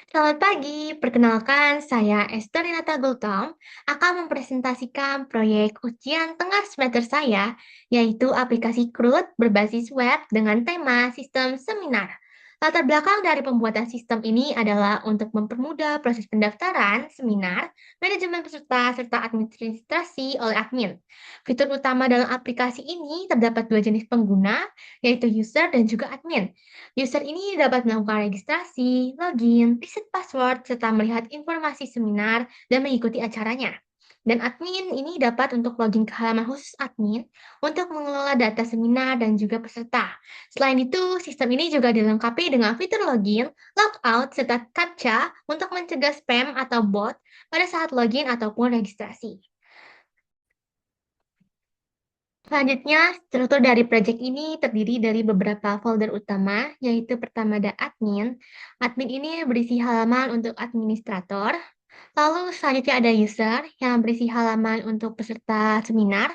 Selamat pagi, perkenalkan saya Esther Renata Gultom akan mempresentasikan proyek ujian tengah semester saya, yaitu aplikasi CRUD berbasis web dengan tema sistem seminar. Latar belakang dari pembuatan sistem ini adalah untuk mempermudah proses pendaftaran, seminar, manajemen peserta, serta administrasi oleh admin. Fitur utama dalam aplikasi ini terdapat dua jenis pengguna, yaitu user dan juga admin. User ini dapat melakukan registrasi, login, reset password, serta melihat informasi seminar dan mengikuti acaranya. Dan admin ini dapat untuk login ke halaman khusus admin untuk mengelola data seminar dan juga peserta. Selain itu, sistem ini juga dilengkapi dengan fitur login, logout, serta CAPTCHA untuk mencegah spam atau bot pada saat login ataupun registrasi. Selanjutnya, struktur dari proyek ini terdiri dari beberapa folder utama, yaitu pertama ada admin. Admin ini berisi halaman untuk administrator. Lalu selanjutnya ada user yang berisi halaman untuk peserta seminar.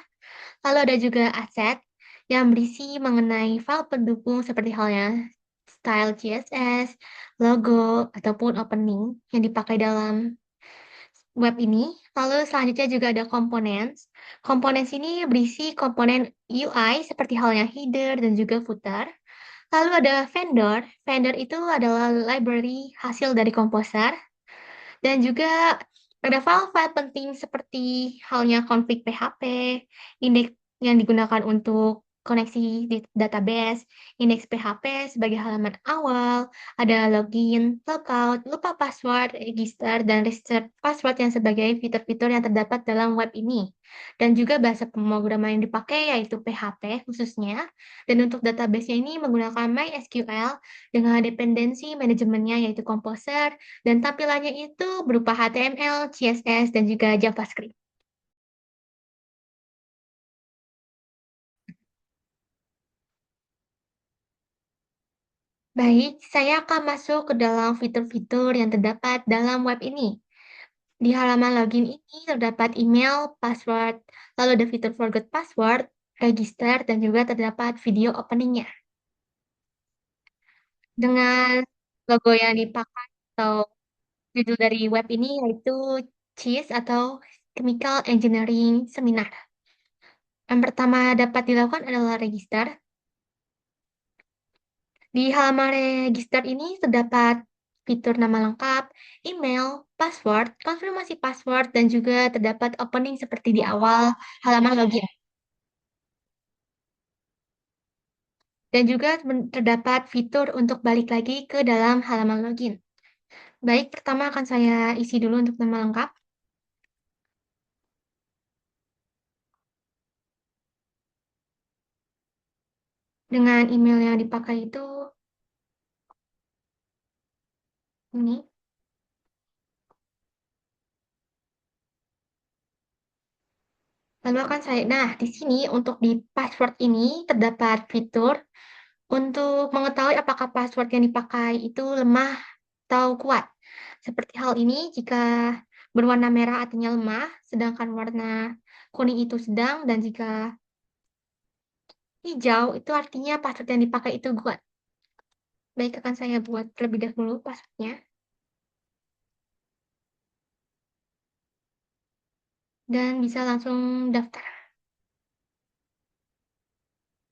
Lalu ada juga aset yang berisi mengenai file pendukung seperti halnya style CSS, logo, ataupun opening yang dipakai dalam web ini. Lalu selanjutnya juga ada components. Components ini berisi komponen UI seperti halnya header dan juga footer. Lalu ada vendor. Vendor itu adalah library hasil dari Composer. Dan juga ada file-file penting seperti halnya config PHP, indeks yang digunakan untuk koneksi di database, indeks PHP sebagai halaman awal, ada login, logout, lupa password, register, dan reset password yang sebagai fitur-fitur yang terdapat dalam web ini. Dan juga bahasa pemrograman yang dipakai yaitu PHP khususnya. Dan untuk database-nya ini menggunakan MySQL dengan dependensi manajemennya yaitu Composer dan tampilannya itu berupa HTML, CSS, dan juga JavaScript. Baik, saya akan masuk ke dalam fitur-fitur yang terdapat dalam web ini. Di halaman login ini terdapat email, password, lalu ada fitur forgot password, register, dan juga terdapat video openingnya. Dengan logo yang dipakai atau judul dari web ini yaitu CHIS atau Chemical Engineering Seminar. Yang pertama dapat dilakukan adalah register. Di halaman register ini terdapat fitur nama lengkap, email, password, konfirmasi password, dan juga terdapat opening seperti di awal halaman login. Dan juga terdapat fitur untuk balik lagi ke dalam halaman login. Baik, pertama akan saya isi dulu untuk nama lengkap. Dengan email yang dipakai itu ini. Lalu akan saya, nah di sini untuk di password ini terdapat fitur untuk mengetahui apakah password yang dipakai itu lemah atau kuat. Seperti hal ini jika berwarna merah artinya lemah, sedangkan warna kuning itu sedang, dan jika hijau itu artinya password yang dipakai itu kuat. Baik, akan saya buat terlebih dahulu passwordnya. Dan bisa langsung daftar.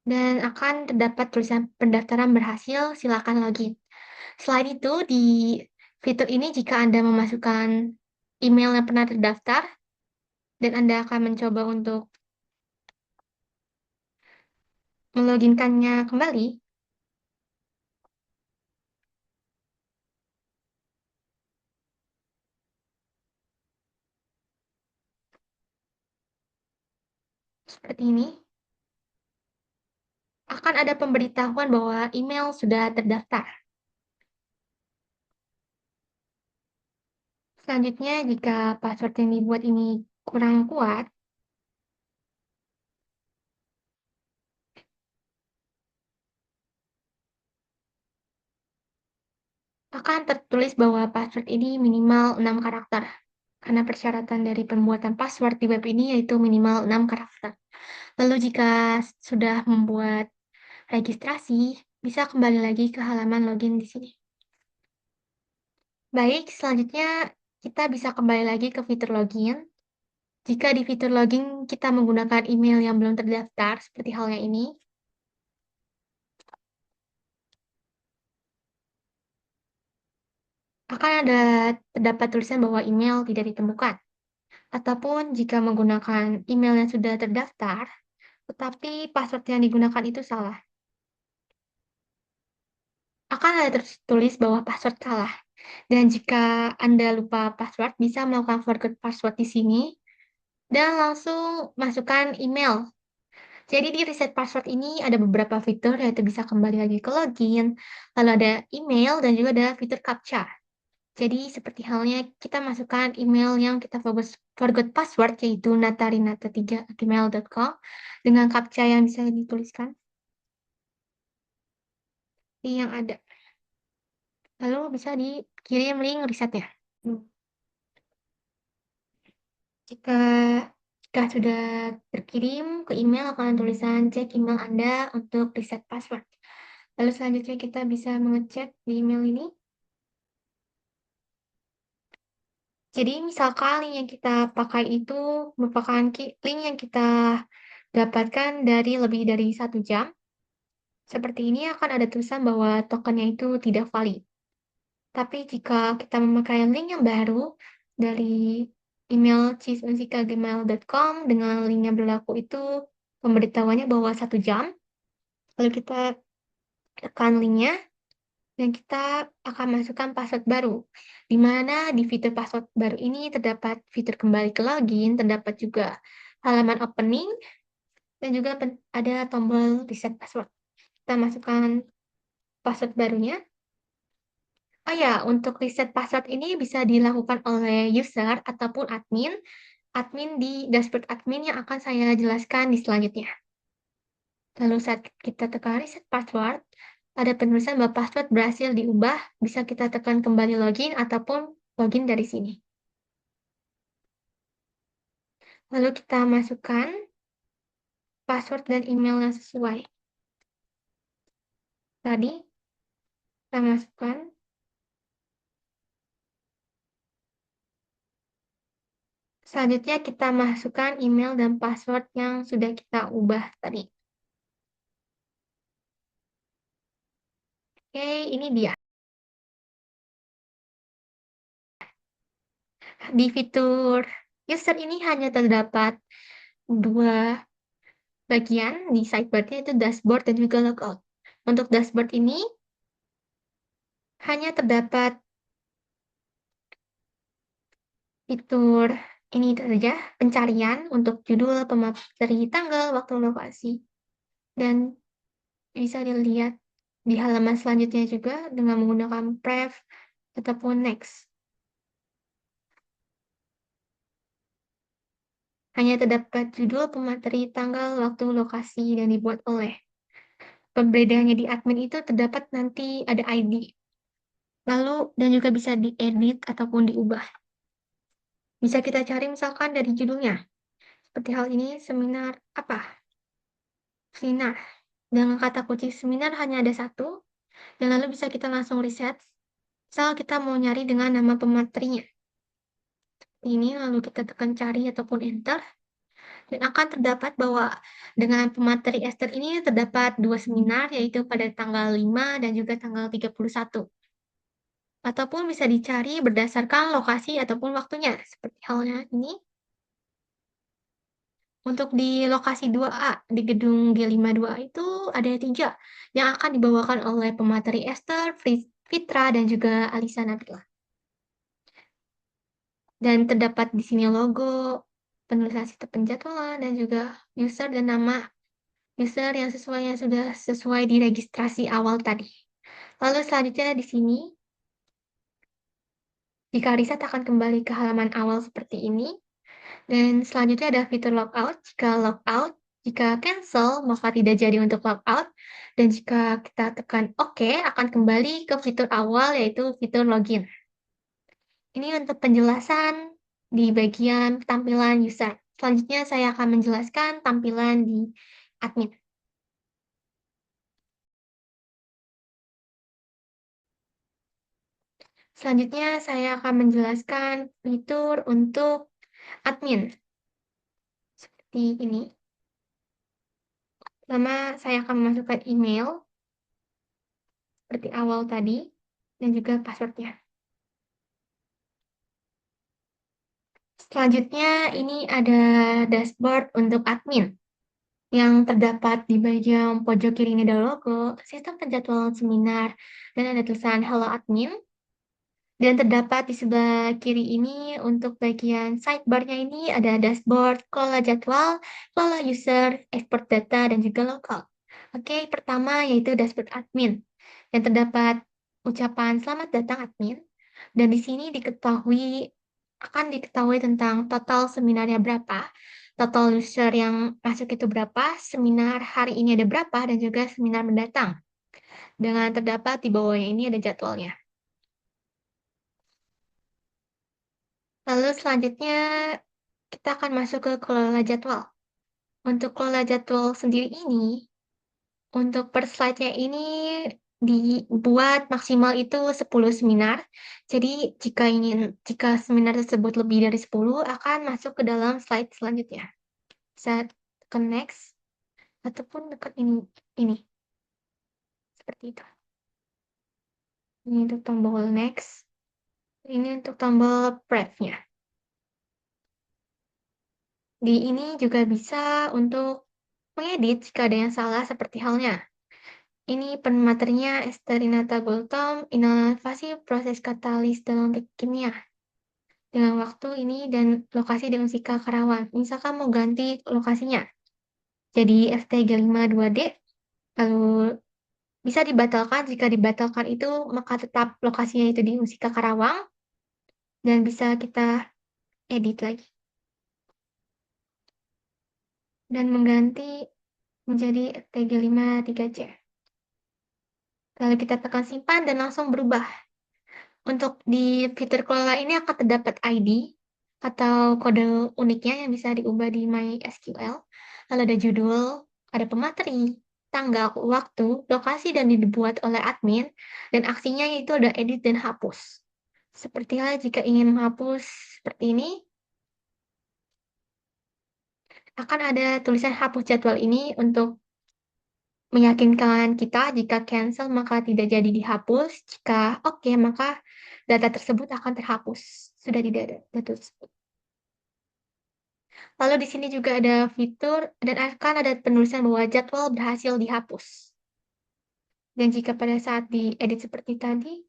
Dan akan terdapat tulisan pendaftaran berhasil, silakan login. Selain itu, di fitur ini jika Anda memasukkan email yang pernah terdaftar, dan Anda akan mencoba untuk meloginkannya kembali, seperti ini, akan ada pemberitahuan bahwa email sudah terdaftar. Selanjutnya, jika password yang dibuat ini kurang kuat, akan tertulis bahwa password ini minimal 6 karakter. Karena persyaratan dari pembuatan password di web ini yaitu minimal 6 karakter. Lalu jika sudah membuat registrasi, bisa kembali lagi ke halaman login di sini. Baik, selanjutnya kita bisa kembali lagi ke fitur login. Jika di fitur login kita menggunakan email yang belum terdaftar, seperti halnya ini, akan ada terdapat tulisan bahwa email tidak ditemukan. Ataupun jika menggunakan email yang sudah terdaftar, tetapi password yang digunakan itu salah, akan ada tertulis bahwa password salah. Dan jika Anda lupa password, bisa melakukan forgot password di sini dan langsung masukkan email. Jadi di reset password ini ada beberapa fitur, yaitu bisa kembali lagi ke login, lalu ada email dan juga ada fitur captcha. Jadi seperti halnya kita masukkan email yang kita forgot password, yaitu natarinata3@gmail.com dengan captcha yang bisa dituliskan di yang ada. Lalu bisa dikirim link resetnya. Hmm. Jika jika sudah terkirim ke email akan ada tulisan cek email Anda untuk reset password. Lalu selanjutnya kita bisa mengecek di email ini. Jadi misalkan link yang kita pakai itu merupakan link yang kita dapatkan dari lebih dari 1 jam, seperti ini akan ada tulisan bahwa tokennya itu tidak valid. Tapi jika kita memakai link yang baru dari email cismusika@gmail.com dengan link yang berlaku itu pemberitahuannya bahwa 1 jam, lalu kita tekan linknya dan kita akan masukkan password baru, di mana di fitur password baru ini terdapat fitur kembali ke login, terdapat juga halaman opening, dan juga ada tombol reset password. Kita masukkan password barunya. Oh ya, untuk reset password ini bisa dilakukan oleh user ataupun admin, admin di dashboard admin yang akan saya jelaskan di selanjutnya. Lalu saat kita tekan reset password, ada penulisan bahwa password berhasil diubah, bisa kita tekan kembali login ataupun login dari sini. Lalu kita masukkan password dan email yang sesuai. Tadi kita masukkan, selanjutnya kita masukkan email dan password yang sudah kita ubah tadi. Oke, ini dia. Di fitur user ini hanya terdapat dua bagian di sidebar-nya, itu dashboard dan juga logout. Untuk dashboard ini hanya terdapat fitur ini saja, pencarian untuk judul, pemateri, tanggal, waktu, lokasi, dan bisa dilihat di halaman selanjutnya juga dengan menggunakan prev ataupun next. Hanya terdapat judul, pemateri, tanggal, waktu, lokasi, dan dibuat oleh. Perbedaannya di admin itu terdapat nanti ada ID. Lalu dan juga bisa diedit ataupun diubah. Bisa kita cari misalkan dari judulnya. Seperti hal ini, seminar apa? Seminar. Dengan kata kunci seminar hanya ada satu, dan lalu bisa kita langsung riset. Misal kita mau nyari dengan nama pematerinya. Ini lalu kita tekan cari ataupun enter, dan akan terdapat bahwa dengan pemateri Ester ini terdapat 2 seminar, yaitu pada tanggal 5 dan juga tanggal 31. Ataupun bisa dicari berdasarkan lokasi ataupun waktunya, seperti halnya ini. Untuk di lokasi 2A, di gedung G52 itu ada 3 yang akan dibawakan oleh pemateri Ester, Fitra, dan juga Alisa Nabila. Dan terdapat di sini logo, penulisan sistem penjadwalan, dan juga user dan nama user yang sudah sesuai di registrasi awal tadi. Lalu selanjutnya di sini, jika riset akan kembali ke halaman awal seperti ini. Dan selanjutnya ada fitur logout. Jika cancel, maka tidak jadi untuk logout. Dan jika kita tekan OK, akan kembali ke fitur awal, yaitu fitur login. Ini untuk penjelasan di bagian tampilan user. Selanjutnya saya akan menjelaskan tampilan di admin. Selanjutnya saya akan menjelaskan fitur untuk admin, seperti ini. Pertama, saya akan memasukkan email, seperti awal tadi, dan juga password-nya. Selanjutnya, ini ada dashboard untuk admin, yang terdapat di bagian pojok kiri ini ada logo, sistem penjadwalan seminar, dan ada tulisan Hello Admin. Dan terdapat di sebelah kiri ini untuk bagian sidebar-nya ini ada dashboard, kelola jadwal, kelola user, export data, dan juga lokal. Oke, pertama yaitu dashboard admin. Dan terdapat ucapan selamat datang admin. Dan di sini akan diketahui tentang total seminarnya berapa, total user yang masuk itu berapa, seminar hari ini ada berapa, dan juga seminar mendatang. Dengan terdapat di bawahnya ini ada jadwalnya. Lalu selanjutnya kita akan masuk ke kelola jadwal. Untuk kelola jadwal sendiri ini, untuk per slide-nya ini dibuat maksimal itu 10 seminar. Jadi jika seminar tersebut lebih dari 10 akan masuk ke dalam slide selanjutnya. Bisa tekan next ataupun tekan ini seperti itu. Ini untuk tombol next, ini untuk tombol preview-nya. Di ini juga bisa untuk mengedit jika ada yang salah seperti halnya. Ini penmaterinya Esterinata Gultom, inovasi proses katalis dalam kimia. Dengan waktu ini dan lokasi di Unsika Karawang. Misalkan mau ganti lokasinya. Jadi FT52D, lalu bisa dibatalkan. Jika dibatalkan itu, maka tetap lokasinya itu di Unsika Karawang. Dan bisa kita edit lagi. Dan mengganti menjadi FT53C. Lalu kita tekan simpan dan langsung berubah. Untuk di fitur kelola ini akan terdapat ID atau kode uniknya yang bisa diubah di MySQL. Lalu ada judul, ada pemateri, tanggal, waktu, lokasi, dan dibuat oleh admin. Dan aksinya itu ada edit dan hapus. Seperti halnya jika ingin menghapus seperti ini, akan ada tulisan hapus jadwal ini untuk meyakinkan kita jika cancel maka tidak jadi dihapus, jika oke maka data tersebut akan terhapus. Sudah tidak ada data tersebut. Lalu di sini juga ada fitur dan akan ada penulisan bahwa jadwal berhasil dihapus. Dan jika pada saat diedit seperti tadi,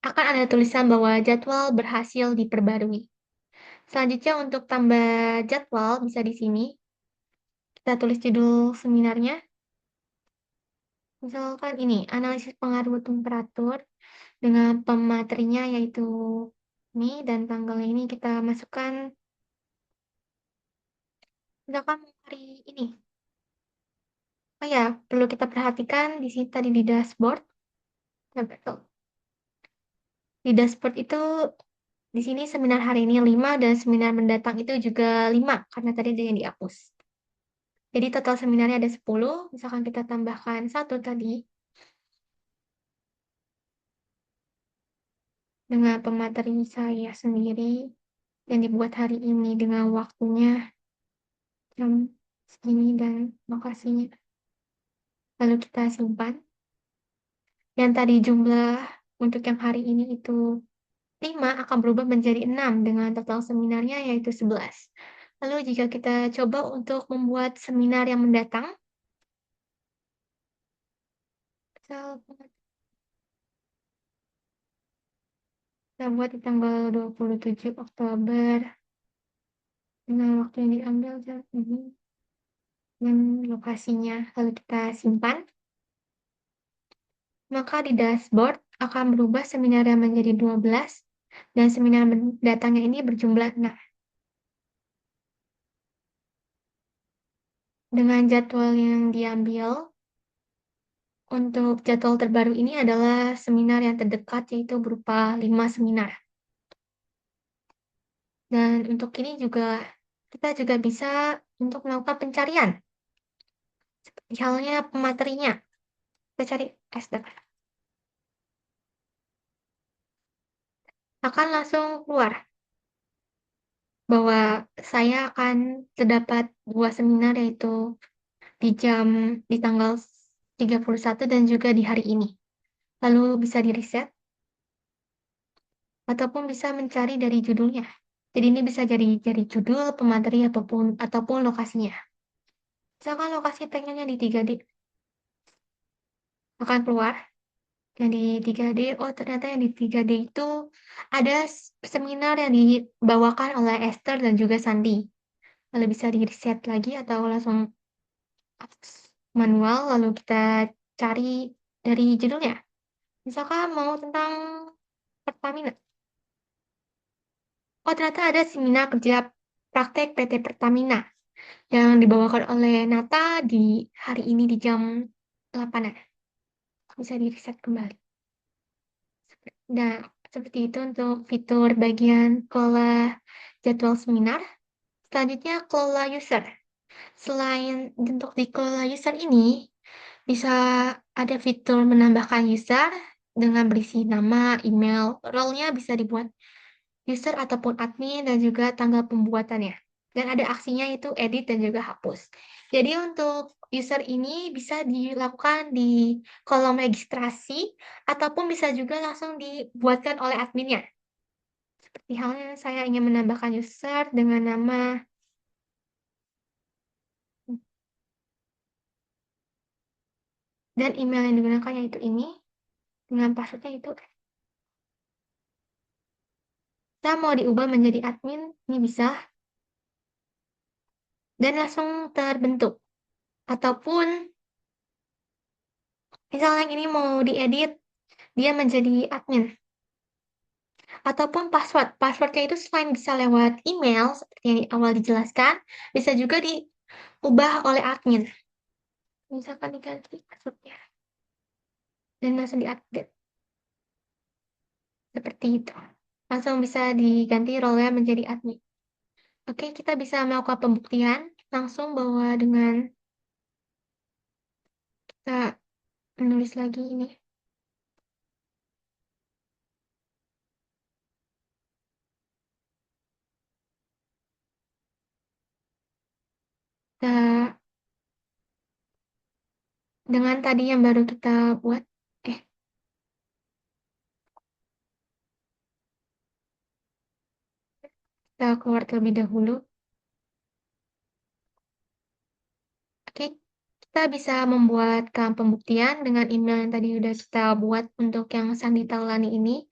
akan ada tulisan bahwa jadwal berhasil diperbarui. Selanjutnya untuk tambah jadwal bisa di sini. Kita tulis judul seminarnya. Misalkan ini, analisis pengaruh temperatur dengan pematerinya yaitu ini dan tanggalnya ini kita masukkan misalkan hari ini. Oh ya, perlu kita perhatikan di sini tadi di dashboard. Ya, betul. Di dashboard itu di sini seminar hari ini 5 dan seminar mendatang itu juga 5 karena tadi ada yang dihapus. Jadi total seminarnya ada 10, misalkan kita tambahkan 1 tadi dengan pemateri saya sendiri yang dibuat hari ini dengan waktunya jam segini dan lokasinya. Lalu kita simpan. Yang tadi jumlah untuk yang hari ini itu 5 akan berubah menjadi 6 dengan total seminarnya yaitu 11. Lalu jika kita coba untuk membuat seminar yang mendatang, misal kita buat di tanggal 27 Oktober dengan waktu yang diambil saat ini dan lokasinya. Lalu kita simpan. Maka di dashboard akan berubah seminarnya menjadi 12 dan seminar mendatangnya ini berjumlah 6. Dengan jadwal yang diambil, untuk jadwal terbaru ini adalah seminar yang terdekat yaitu berupa 5 seminar. Dan untuk ini juga kita juga bisa untuk melakukan pencarian, seperti halnya pematerinya. Kita cari Ester. Akan langsung keluar bahwa saya akan terdapat 2 seminar yaitu di tanggal 31 dan juga di hari ini. Lalu bisa di-reset ataupun bisa mencari dari judulnya. Jadi ini bisa jadi judul, pemateri ataupun lokasinya. Misalkan lokasi pengennya di 3D, akan keluar yang di 3D. Oh, ternyata yang di 3D itu ada seminar yang dibawakan oleh Esther dan juga Sandi. Lalu bisa di-reset lagi atau langsung manual, lalu kita cari dari judulnya. Misalkan mau tentang Pertamina. Oh, ternyata ada seminar kerja praktek PT Pertamina yang dibawakan oleh Nata di hari ini di jam 8-an. Bisa di-reset kembali. Nah, seperti itu untuk fitur bagian kelola jadwal seminar. Selanjutnya, kelola user. Selain untuk di kelola user ini, bisa ada fitur menambahkan user dengan berisi nama, email, role-nya bisa dibuat user ataupun admin dan juga tanggal pembuatannya. Dan ada aksinya itu edit dan juga hapus. Jadi untuk user ini bisa dilakukan di kolom registrasi ataupun bisa juga langsung dibuatkan oleh adminnya. Seperti halnya saya ingin menambahkan user dengan nama dan email yang digunakan yaitu ini dengan passwordnya itu. Kita mau diubah menjadi admin, ini bisa dan langsung terbentuk. Ataupun misalnya yang ini mau diedit, dia menjadi admin. Ataupun password. Passwordnya itu selain bisa lewat email, seperti yang di awal dijelaskan, bisa juga diubah oleh admin. Misalkan diganti passwordnya dan langsung diupdate. Seperti itu. Langsung bisa diganti role-nya menjadi admin. Oke, kita bisa melakukan pembuktian langsung bahwa dengan kita menulis lagi ini. Kita, dengan tadi yang baru kita buat, eh, kita keluar terlebih dahulu. Oke, kita bisa membuatkan pembuktian dengan email yang tadi udah kita buat untuk yang Sandi Taulani ini.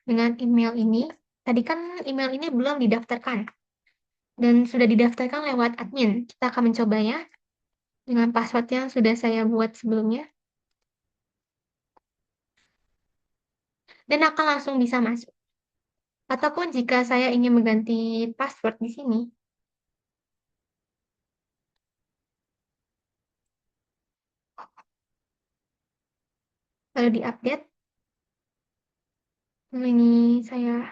Dengan email ini, tadi kan email ini belum didaftarkan dan sudah didaftarkan lewat admin. Kita akan mencobanya dengan password yang sudah saya buat sebelumnya dan akan langsung bisa masuk. Ataupun jika saya ingin mengganti password di sini, lalu diupdate, ini saya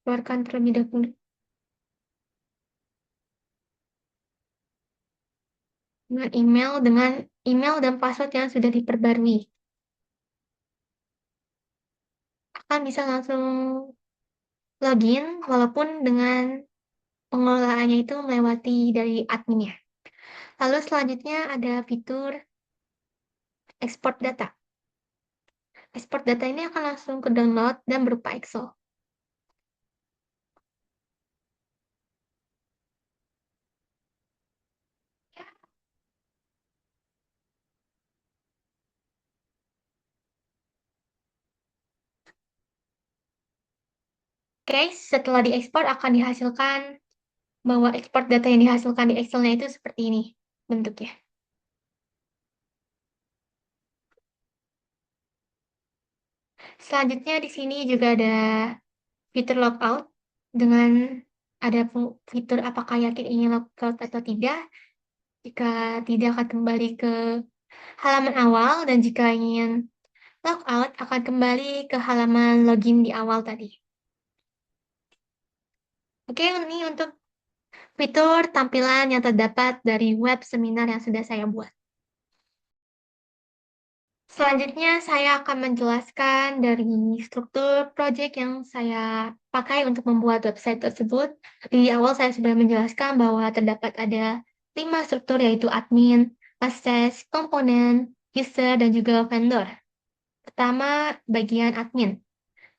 keluarkan terlebih dahulu dengan email dan password yang sudah diperbarui. Akan bisa langsung login walaupun dengan pengelolaannya itu melewati dari adminnya. Lalu selanjutnya ada fitur export data. Export data ini akan langsung ke download dan berupa Excel. Oke, setelah diekspor akan dihasilkan bahwa export data yang dihasilkan di Excel-nya itu seperti ini bentuknya. Selanjutnya di sini juga ada fitur logout dengan ada fitur apakah yakin ingin logout atau tidak. Jika tidak akan kembali ke halaman awal dan jika ingin logout akan kembali ke halaman login di awal tadi. Oke, ini untuk fitur tampilan yang terdapat dari web seminar yang sudah saya buat. Selanjutnya saya akan menjelaskan dari struktur project yang saya pakai untuk membuat website tersebut. Di awal saya sudah menjelaskan bahwa terdapat ada 5 struktur yaitu admin, akses, komponen, user, dan juga vendor. Pertama, bagian admin.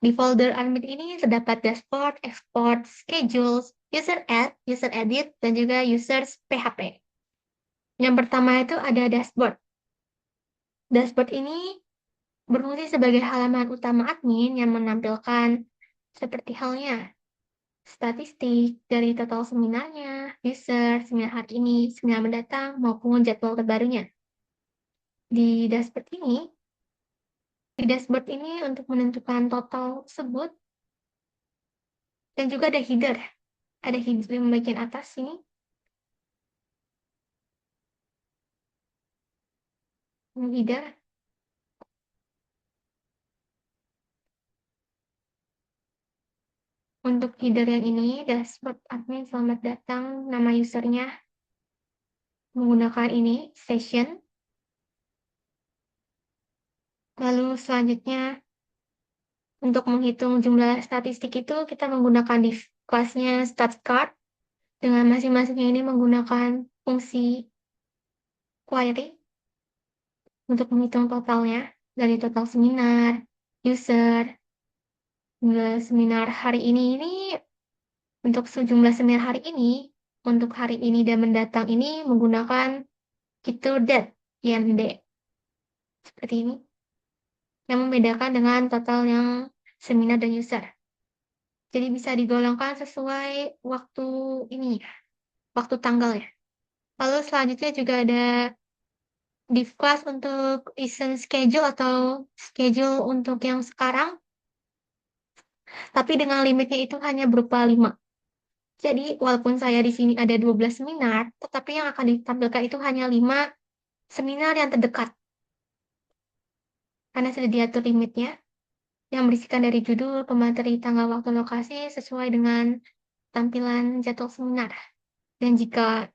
Di folder admin ini terdapat dashboard, export, schedules, user add, user edit, dan juga users PHP. Yang pertama itu ada dashboard. Dashboard ini berfungsi sebagai halaman utama admin yang menampilkan seperti halnya statistik dari total seminarnya, user, seminar hari ini, seminar mendatang, maupun jadwal terbarunya. Di dashboard ini, di dashboard ini untuk menentukan total tersebut, dan juga ada header. Ada header di bagian atas ini, header. Untuk header yang ini, dashboard admin selamat datang, nama usernya menggunakan ini, session. Lalu selanjutnya, untuk menghitung jumlah statistik itu, kita menggunakan di kelasnya statcard, dengan masing-masingnya ini menggunakan fungsi query untuk menghitung totalnya, dari total seminar, user, jumlah seminar hari ini untuk sejumlah seminar hari ini, untuk hari ini dan mendatang ini menggunakan fitur date, IND, seperti ini, yang membedakan dengan total yang seminar dan user. Jadi bisa digolongkan sesuai waktu ini ya, waktu tanggal ya. Lalu selanjutnya juga ada div class untuk recent schedule atau schedule untuk yang sekarang, tapi dengan limitnya itu hanya berupa 5. Jadi walaupun saya di sini ada 12 seminar, tetapi yang akan ditampilkan itu hanya 5 seminar yang terdekat. Karena sudah diatur limitnya, yang berisikan dari judul, pemateri, tanggal, waktu, lokasi sesuai dengan tampilan jadwal seminar. Dan jika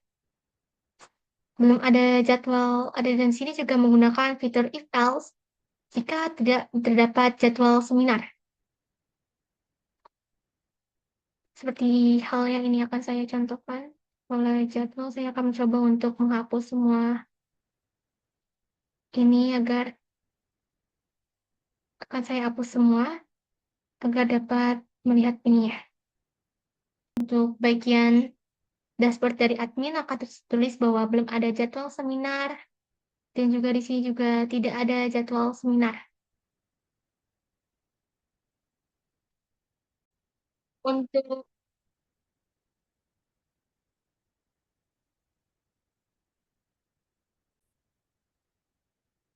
belum ada jadwal, ada dan sini juga menggunakan fitur if else jika tidak terdapat jadwal seminar. Seperti hal yang ini akan saya contohkan. Mulai jadwal saya akan mencoba untuk menghapus semua ini akan saya hapus semua agar dapat melihat ini ya. Untuk bagian dashboard dari admin akan tertulis bahwa belum ada jadwal seminar dan juga di sini juga tidak ada jadwal seminar. Untuk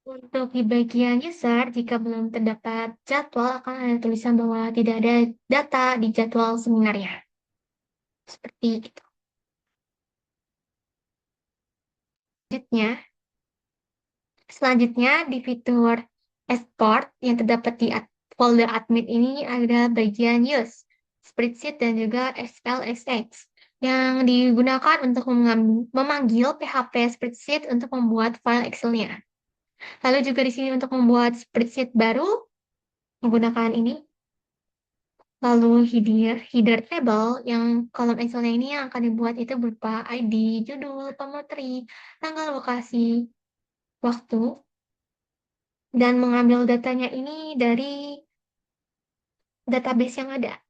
Untuk di bagian user, jika belum terdapat jadwal, akan ada tulisan bahwa tidak ada data di jadwal seminarnya. Seperti itu. Selanjutnya, di fitur export yang terdapat di folder admin ini ada bagian use, spreadsheet, dan juga SPSX yang digunakan untuk memanggil PHP spreadsheet untuk membuat file Excel-nya. Lalu juga di sini untuk membuat spreadsheet baru menggunakan ini. Lalu header table yang kolom Excel-nya ini yang akan dibuat itu berupa ID, judul, pemateri, tanggal, lokasi, waktu, dan mengambil datanya ini dari database yang ada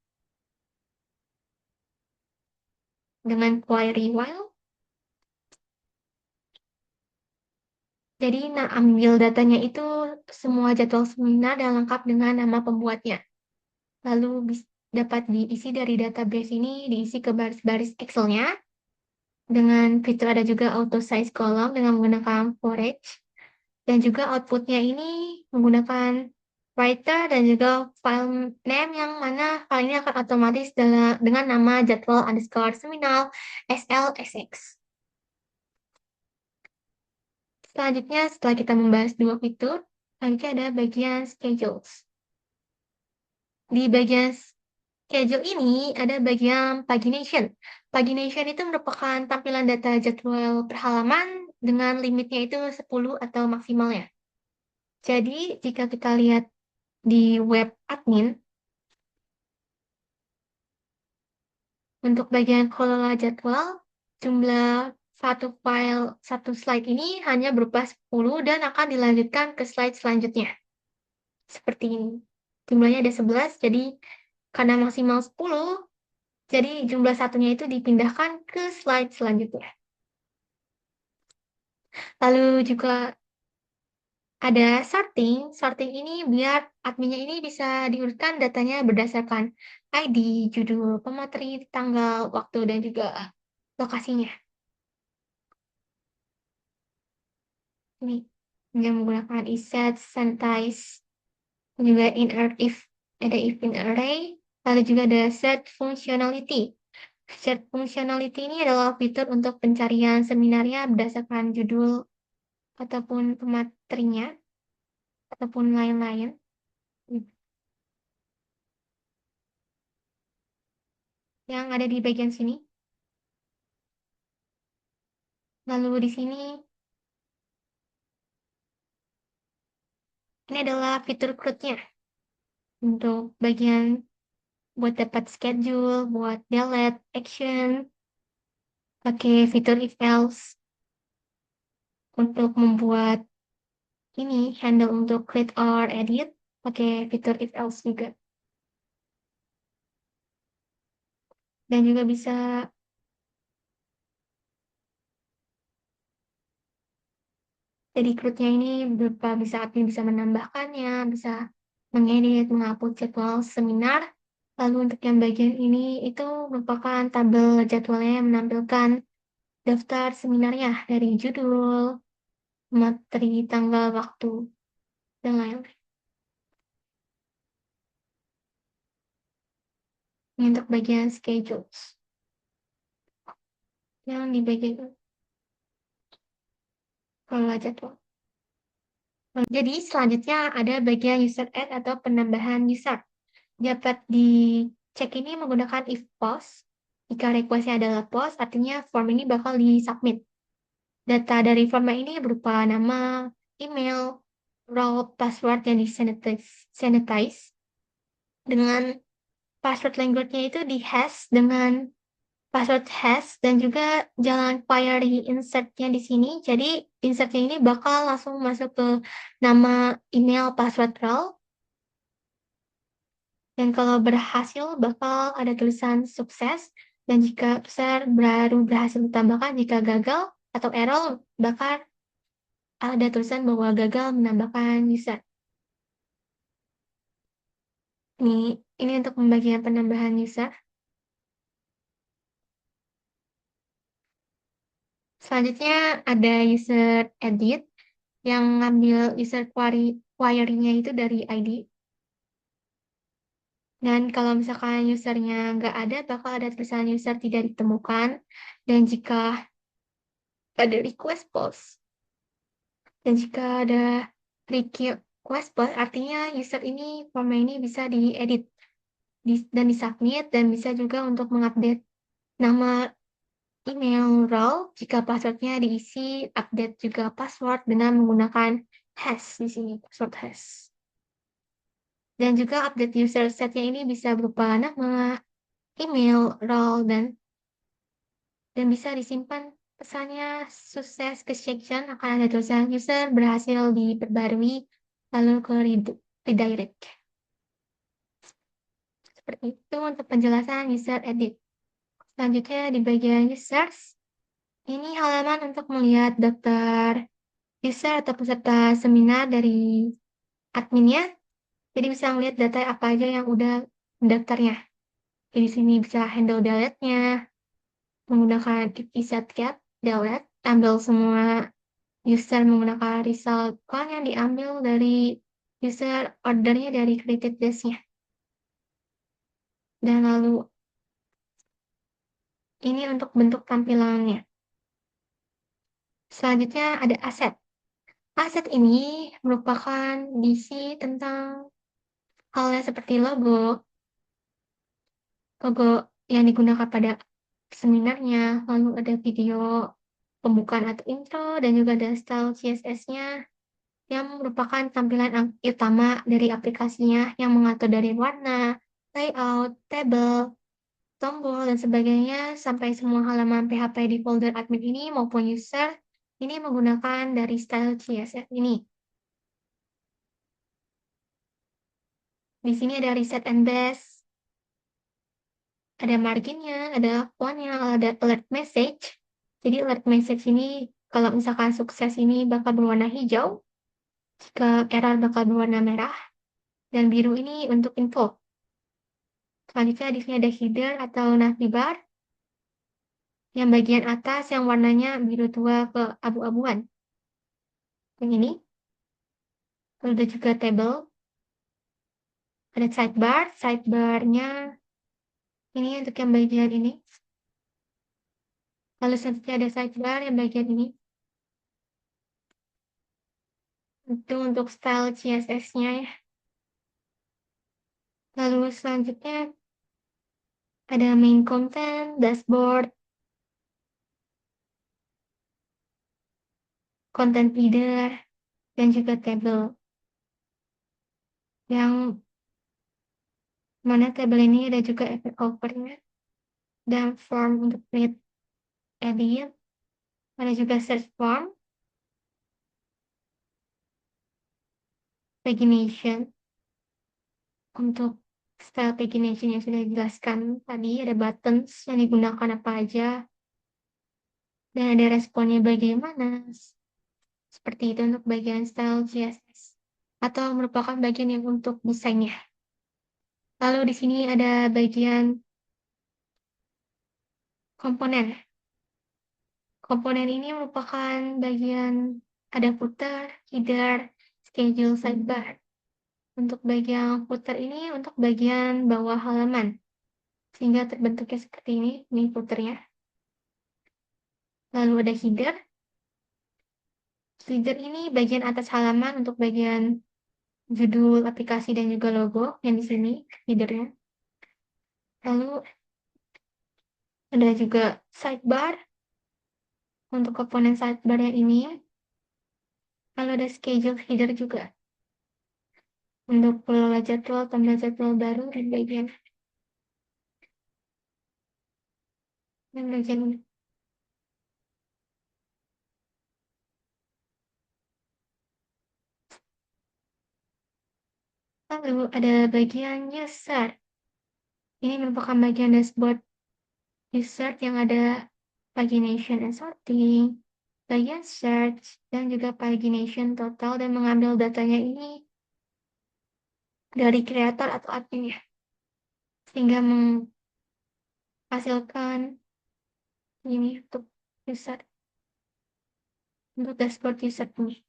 dengan query while. Jadi ambil datanya itu semua jadwal seminar dan lengkap dengan nama pembuatnya. Lalu dapat diisi dari database ini, diisi ke baris-baris Excel-nya. Dengan fitur ada juga auto size column dengan menggunakan forage. Dan juga outputnya ini menggunakan writer dan juga file name yang mana file ini akan otomatis dengan nama jadwal underscore seminar SLSX. Selanjutnya, setelah kita membahas dua fitur, selanjutnya ada bagian schedules. Di bagian schedule ini ada bagian pagination. Pagination itu merupakan tampilan data jadwal per halaman dengan limitnya itu 10 atau maksimalnya. Jadi, jika kita lihat di web admin, untuk bagian kelola jadwal, jumlah satu file, satu slide ini hanya berupa 10 dan akan dilanjutkan ke slide selanjutnya. Seperti ini. Jumlahnya ada 11, jadi karena maksimal 10, jadi jumlah satunya itu dipindahkan ke slide selanjutnya. Lalu juga ada sorting. Sorting ini biar adminnya ini bisa diurutkan datanya berdasarkan ID, judul, pemateri, tanggal, waktu, dan juga lokasinya. Ini yang menggunakan iset, sanitize, juga if ada if in array, lalu juga ada set functionality. Set functionality ini adalah fitur untuk pencarian seminarnya berdasarkan judul ataupun pematerinya ataupun lain-lain. Yang ada di bagian sini. Lalu di sini ini adalah fitur CRUD-nya untuk bagian buat dapat schedule, buat delete, action, pakai fitur if else untuk membuat ini handle untuk create or edit, pakai fitur if else juga. Dan juga bisa jadi CRUD-nya ini berupa bisa admin bisa menambahkannya, bisa mengedit, menghapus jadwal seminar. Lalu untuk yang bagian ini itu merupakan tabel jadwalnya yang menampilkan daftar seminarnya dari judul, materi, tanggal, waktu, dan lain-lain. Ini untuk bagian schedules. Yang di bagian kelola jadwal. Jadi selanjutnya ada bagian user add atau penambahan user. Dapat dicek ini menggunakan if post. Jika requestnya adalah post, artinya form ini bakal di-submit. Data dari form ini berupa nama, email, role, password yang di-sanitize dengan password language-nya itu di-hash dengan password hash dan juga jangan query insert-nya di sini. Jadi insert-nya ini bakal langsung masuk ke nama, email, password role. Dan kalau berhasil bakal ada tulisan sukses. Dan jika user baru berhasil ditambahkan, jika gagal atau error bakal ada tulisan bahwa gagal menambahkan user. Ini untuk pembagian penambahan user. Selanjutnya ada user edit yang ngambil user query-nya itu dari ID. Dan kalau misalkan usernya nggak ada, bakal ada tulisan user tidak ditemukan. Dan jika ada request post, dan jika ada request post, artinya user ini form ini bisa diedit dan disubmit, dan bisa juga untuk mengupdate nama, email, role, jika passwordnya diisi, update juga password dengan menggunakan hash di sini, password hash. Dan juga update user setnya ini bisa berupa nama, email, role, dan bisa disimpan pesannya sukses ke section akan ada tulisan user berhasil diperbarui lalu ke redirect. Seperti itu untuk penjelasan user edit. Selanjutnya di bagian users, ini halaman untuk melihat daftar user atau peserta seminar dari adminnya. Jadi bisa melihat data apa aja yang udah mendaftarnya. Jadi di sini bisa handle delete-nya, menggunakan isetcat, delete, ambil semua user menggunakan result count yang diambil dari user ordernya dari created desk-nya. Dan lalu ini untuk bentuk tampilannya. Selanjutnya ada aset. Aset ini merupakan diisi tentang halnya seperti logo yang digunakan pada seminarnya, lalu ada video pembukaan atau intro, dan juga ada style CSS-nya, yang merupakan tampilan utama dari aplikasinya yang mengatur dari warna, layout, tabel, tombol, dan sebagainya sampai semua halaman PHP di folder admin ini maupun user ini menggunakan dari style CSS ini. Di sini ada reset and base, ada marginnya, ada fontnya, ada alert message. Jadi alert message ini kalau misalkan sukses ini bakal berwarna hijau, jika error bakal berwarna merah, dan biru ini untuk info. Selanjutnya di sini ada header atau navbar, yang bagian atas yang warnanya biru tua ke abu-abuan. Yang ini, lalu ada juga table, ada sidebar, sidebarnya ini untuk yang bagian ini. Lalu selanjutnya ada sidebar yang bagian ini. Itu untuk style CSS-nya ya. Lalu selanjutnya ada main content, dashboard, content feeder, dan juga table. Yang mana table ini ada juga efek overnya dan form untuk create edit. Ada juga search form, pagination. Untuk style pagination yang sudah dijelaskan tadi, ada buttons yang digunakan apa aja, dan ada responnya bagaimana. Seperti itu untuk bagian style CSS. Atau merupakan bagian yang untuk desainnya. Lalu di sini ada bagian komponen. Komponen ini merupakan bagian ada footer, header, schedule, sidebar. Untuk bagian footer ini untuk bagian bawah halaman. Sehingga terbentuknya seperti ini footernya. Lalu ada header. Header ini bagian atas halaman untuk bagian judul aplikasi dan juga logo yang di sini headernya. Lalu ada juga sidebar untuk komponen sidebar yang ini. Lalu ada schedule header juga untuk kelola jadwal, tambah jadwal baru dan bagian ini. Lalu ada bagian user. Ini merupakan bagian dashboard user yang ada pagination and sorting, bagian search, dan juga pagination total dan mengambil datanya ini dari kreator atau admin ya. Sehingga menghasilkan ini untuk user, untuk dashboard user ini.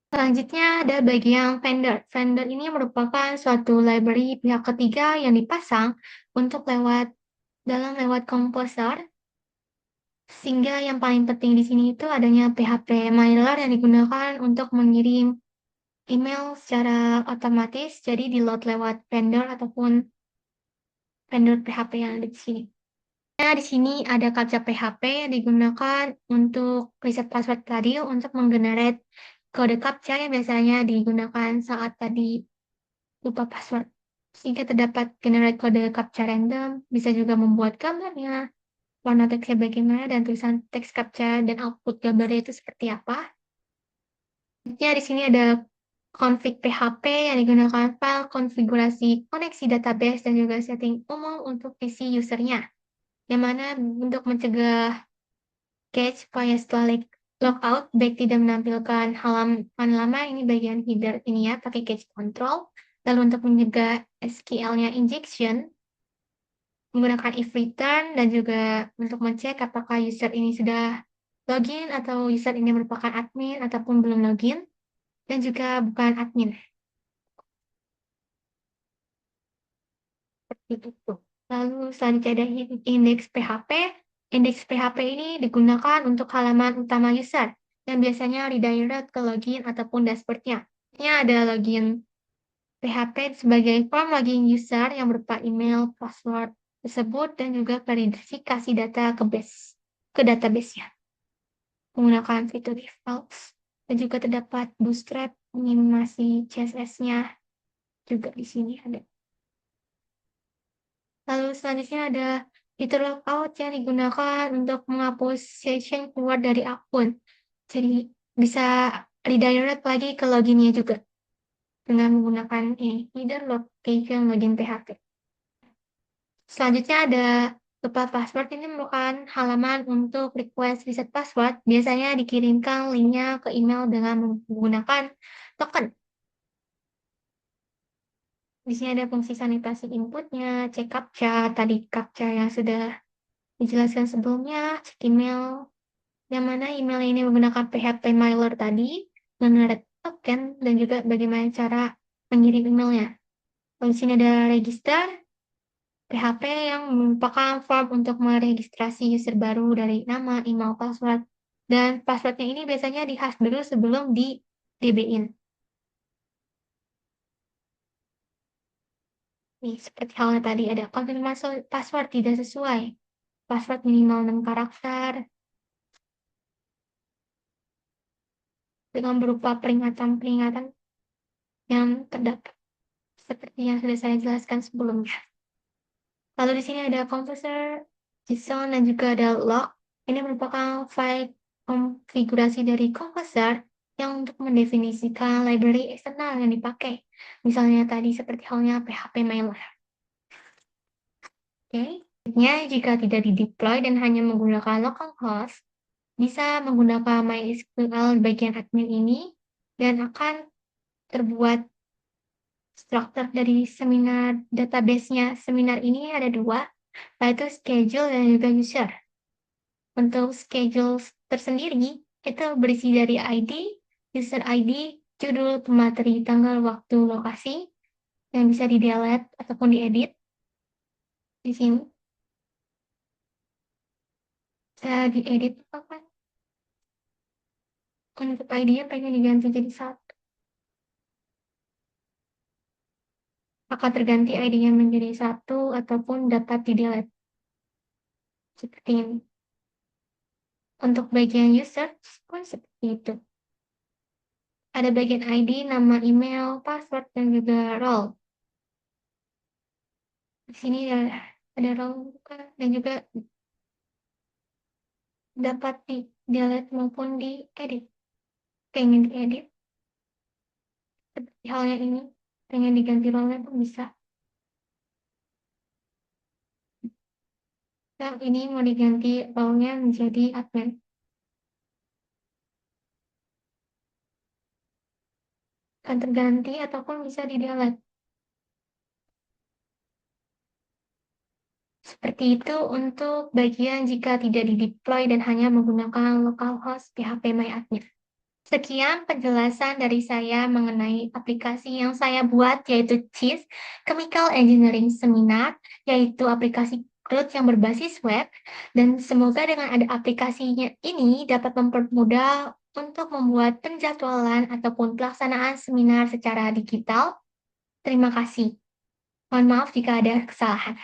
Selanjutnya ada bagian vendor. Vendor ini merupakan suatu library pihak ketiga yang dipasang untuk lewat komposer. Sehingga yang paling penting di sini itu adanya PHP mailer yang digunakan untuk mengirim email secara otomatis, jadi di load lewat vendor ataupun vendor PHP yang ada di sini. Nah, di sini ada captcha PHP yang digunakan untuk reset password tadi untuk menggenerate kode captcha yang biasanya digunakan saat tadi lupa password. Sehingga terdapat generate kode captcha random, bisa juga membuat gambarnya, warna teksnya bagaimana, dan tulisan teks captcha dan output gambarnya itu seperti apa. Ya, di sini ada config PHP yang digunakan file konfigurasi koneksi database dan juga setting umum untuk PC usernya. Yang mana untuk mencegah cache supaya setelah logout baik tidak menampilkan halaman lama ini bagian header ini ya pakai cache control. Lalu untuk mencegah SQL-nya injection menggunakan if return dan juga untuk mengecek apakah user ini sudah login atau user ini merupakan admin ataupun belum login dan juga bukan admin. Seperti itu. Lalu selanjutnya ada indeks PHP. Indeks PHP ini digunakan untuk halaman utama user yang biasanya redirect ke login ataupun dashboardnya. Ini ada login PHP sebagai form login user yang berupa email, password tersebut, dan juga verifikasi data ke base. ke database-nya menggunakan fitur if else, dan juga terdapat bootstrap animasi CSS-nya juga di sini ada. Lalu selanjutnya ada fitur logout yang digunakan untuk menghapus session keluar dari akun. Jadi bisa redirect lagi ke loginnya juga dengan menggunakan ini, either location login PHP. Selanjutnya ada lupa password, ini merupakan halaman untuk request reset password. Biasanya dikirimkan linknya ke email dengan menggunakan token. Di sini ada fungsi sanitasi inputnya, cek captcha, tadi captcha yang sudah dijelaskan sebelumnya, cek email, yang mana email ini menggunakan PHP mailer tadi, mengerat token, dan juga bagaimana cara mengirim emailnya. Lalu di sini ada register, PHP yang merupakan form untuk meregistrasi user baru dari nama, email, password. Dan passwordnya ini biasanya di-hash dulu sebelum di DB-in. Nih, seperti halnya tadi ada konfirmasi password tidak sesuai. Password minimal 6 karakter dengan berupa peringatan-peringatan yang terdapat seperti yang sudah saya jelaskan sebelumnya. Lalu di sini ada composer, JSON, dan juga ada log. Ini merupakan file konfigurasi dari composer yang untuk mendefinisikan library eksternal yang dipakai. Misalnya tadi seperti halnya PHP mailer. Oke. Selanjutnya, jika tidak di-deploy dan hanya menggunakan localhost, bisa menggunakan MySQL bagian admin ini dan akan terbuat struktur dari seminar database-nya. Seminar ini ada dua, yaitu schedule dan juga user. Untuk schedule tersendiri, itu berisi dari ID, user ID, judul, pemateri, tanggal, waktu, lokasi, yang bisa di-delete ataupun diedit. Di sini bisa diedit apa? Untuk ID-nya pengen diganti jadi satu. Akan terganti ID-nya menjadi satu ataupun dapat di-delete. Seperti ini. Untuk bagian user pun seperti itu. Ada bagian ID, nama, email, password, dan juga role. Di sini ada role dan juga dapat di-delete maupun diedit. Pengen diedit, seperti halnya ini, pengen diganti role-nya pun bisa. Nah, ini mau diganti role-nya menjadi admin. Akan terganti ataupun bisa di-delete. Seperti itu untuk bagian jika tidak di-deploy dan hanya menggunakan localhost PHP MyAdmin. Sekian penjelasan dari saya mengenai aplikasi yang saya buat, yaitu CHIS, Chemical Engineering Seminar, yaitu aplikasi cloud yang berbasis web, dan semoga dengan ada aplikasinya ini dapat mempermudah untuk membuat penjadwalan ataupun pelaksanaan seminar secara digital. Terima kasih. Mohon maaf jika ada kesalahan.